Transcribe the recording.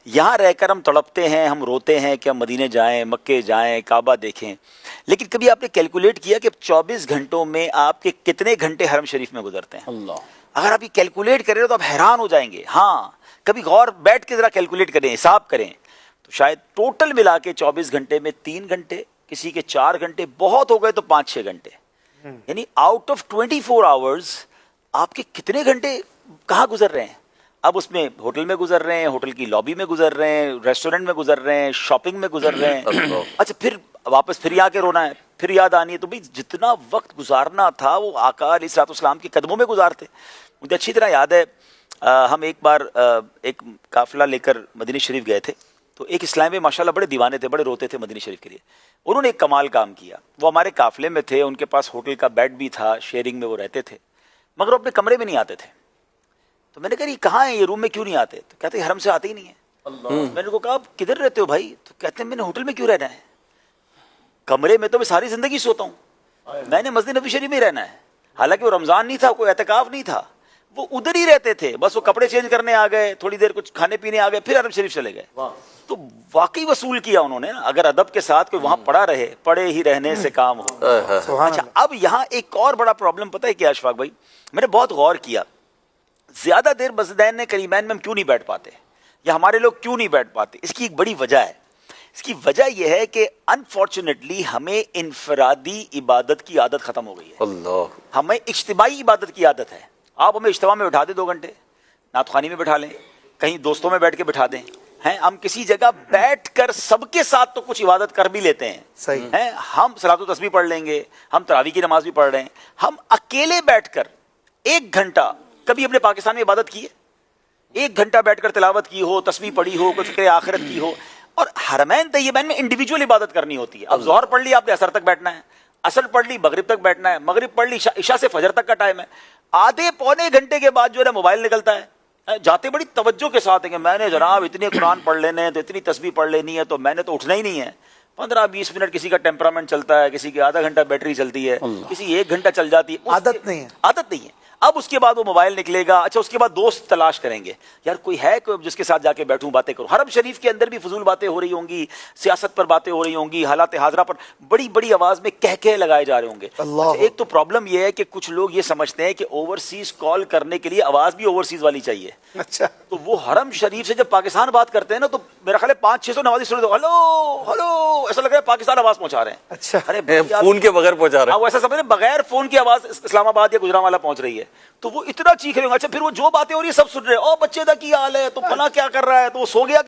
یہاں رہ کر ہم تڑپتے ہیں, ہم روتے ہیں کہ ہم مدینے جائیں, مکے جائیں, کعبہ دیکھیں, لیکن کبھی آپ نے کیلکولیٹ کیا کہ 24 گھنٹوں میں آپ کے کتنے گھنٹے حرم شریف میں گزرتے ہیں؟ اللہ, اگر آپ یہ کیلکولیٹ کریں تو آپ حیران ہو جائیں گے. ہاں کبھی غور بیٹھ کے ذرا کیلکولیٹ کریں, حساب کریں, تو شاید ٹوٹل ملا کے 24 گھنٹے میں 3 گھنٹے, کسی کے 4 گھنٹے, بہت ہو گئے تو 5-6 گھنٹے, یعنی آؤٹ آف 24 آورز آپ کے کتنے گھنٹے کہاں گزر رہے ہیں؟ اب اس میں ہوٹل میں گزر رہے ہیں, ہوٹل کی لابی میں گزر رہے ہیں, ریسٹورنٹ میں گزر رہے ہیں, شاپنگ میں گزر رہے ہیں. اچھا پھر واپس پھر آ کے رونا ہے, پھر یاد آنی ہے. تو بھائی جتنا وقت گزارنا تھا وہ آقا علیہ الصلوۃ والسلام کے قدموں میں گزارتے. مجھے اچھی طرح یاد ہے, ہم ایک بار ایک قافلہ لے کر مدینہ شریف گئے تھے. تو ایک اسلامی ماشاء اللہ بڑے دیوانے تھے, بڑے روتے تھے مدینہ شریف کے لیے. انہوں نے ایک کمال کام کیا. وہ ہمارے قافلے میں تھے, ان کے پاس ہوٹل کا بیڈ بھی تھا, شیئرنگ میں وہ رہتے تھے, مگر وہ اپنے کمرے میں نہیں آتے تھے. تو میں نے کہا یہ کہاں ہے, یہ روم میں کیوں نہیں آتے؟ تو کہتے ہیں حرم سے آتے ہی نہیں ہیں. میں نے کو کہا آپ کدھر رہتے ہو بھائی؟ تو کہتے ہیں میں نے ہوٹل میں کیوں رہنا ہے, کمرے میں تو میں ساری زندگی سوتا ہوں, میں نے مسجد نبوی شریف میں رہنا ہے. حالانکہ وہ رمضان نہیں تھا, کوئی اعتکاف نہیں تھا, وہ ادھر ہی رہتے تھے. بس وہ کپڑے چینج کرنے آ گئے, تھوڑی دیر کچھ کھانے پینے آ گئے, پھر حرم شریف چلے گئے. تو واقعی وصول کیا انہوں نے. اگر ادب کے ساتھ کوئی وہاں پڑا رہے, پڑے ہی رہنے سے کام ہو. اچھا اب یہاں ایک اور بڑا پرابلم پتہ ہے کیا اشفاق بھائی, میں نے بہت غور کیا, زیادہ دیر مسجدین نے کریمین میں ہم کیوں نہیں بیٹھ پاتے, یا ہمارے لوگ کیوں نہیں بیٹھ پاتے؟ اس کی ایک بڑی وجہ ہے. اس کی وجہ یہ ہے کہ انفارچونیٹلی ہمیں انفرادی عبادت کی عادت ختم ہو گئی ہے. اللہ, ہمیں اجتماعی عبادت کی عادت ہے. آپ ہمیں اجتماع میں بٹھا دیں 2 گھنٹے, نعت خوانی میں بٹھا لیں, کہیں دوستوں میں بیٹھ کے بٹھا دیں, ہیں ہم کسی جگہ بیٹھ کر سب کے ساتھ تو کچھ عبادت کر بھی لیتے ہیں. صحیح ہیں ہم صلاۃ و تسبیح پڑھ لیں گے, ہم تراویح کی نماز بھی پڑھ رہے ہیں. ہم اکیلے بیٹھ کر 1 گھنٹہ کبھی اپنے پاکستان میں عبادت کی ہے؟ 1 گھنٹہ بیٹھ کر تلاوت کی ہو, تسبیح پڑھی ہو, کوئی فکر آخرت کی ہو. اور حرمین طیبین میں انڈیویجول عبادت کرنی ہوتی ہے. اب ظہر پڑھ لی آپ نے, عصر تک بیٹھنا ہے, عصر پڑھ لی مغرب تک بیٹھنا ہے, مغرب پڑھ لی عشاء سے فجر تک کا ٹائم ہے. آدھے پونے گھنٹے کے بعد جو ہے نا موبائل نکلتا ہے, جاتے بڑی توجہ کے ساتھ ہے کہ میں نے جناب اتنے قرآن پڑھ لینے ہیں, تو اتنی تسبیح پڑھ لینی ہے, تو میں نے تو اٹھنا ہی نہیں ہے. 15-20 منٹ کسی کا ٹیمپرامنٹ چلتا ہے, کسی کی آدھا گھنٹہ بیٹری چلتی ہے, کسی 1 گھنٹہ چل جاتی ہے. عادت نہیں ہے, عادت نہیں ہے. اب اس کے بعد وہ موبائل نکلے گا. اچھا اس کے بعد دوست تلاش کریں گے, یار کوئی ہے کوئی جس کے ساتھ جا کے بیٹھوں باتیں کروں. حرم شریف کے اندر بھی فضول باتیں ہو رہی ہوں گی, سیاست پر باتیں ہو رہی ہوں گی, حالات حاضرہ پر بڑی بڑی آواز میں کہہ لگائے جا رہے ہوں گے. اچھا ایک تو پرابلم یہ ہے کہ کچھ لوگ یہ سمجھتے ہیں کہ اوورسیز کال کرنے کے لیے آواز بھی اوورسیز والی چاہیے. اچھا تو وہ حرم شریف سے جب پاکستان بات کرتے ہیں نا, تو میرا خیال ہے 500-600 نوازی سن دو, ہلو ہلو, ایسا لگ رہا ہے پاکستان آواز پہنچا رہے ہیں. اچھا ارے فون کے بغیر پہنچا رہے ہیں. وہ ایسا سمجھ بغیر فون کی آواز اسلام آباد یا گجرانوالہ پہنچ رہی ہے, تو وہ اتنا چیخ رہے ہوں گے. اچھا پھر وہ جو باتیں ہو رہی ہے سب سن رہے ہیں, او بچے دا کی حال ہے, تو فلاں کیا کر رہا ہے, تو وہ سو گیا.